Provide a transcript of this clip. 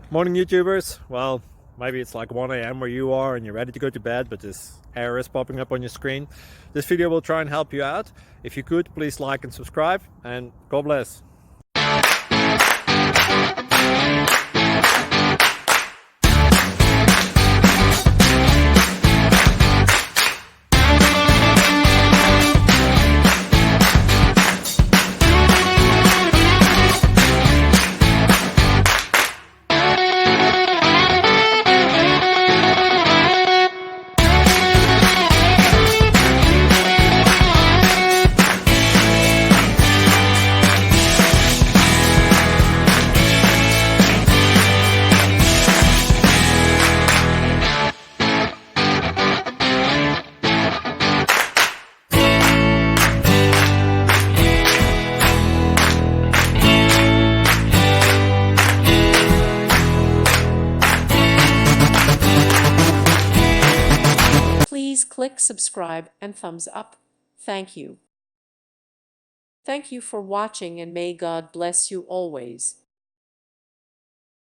Morning YouTubers. Well, maybe it's like 1 a.m. where you are and you're ready to go to bed, but this error is popping up on your screen. This video will try and help you out. If you could, please like and subscribe, and God bless. Please click subscribe and thumbs up. Thank you. Thank you for watching, and may God bless you always.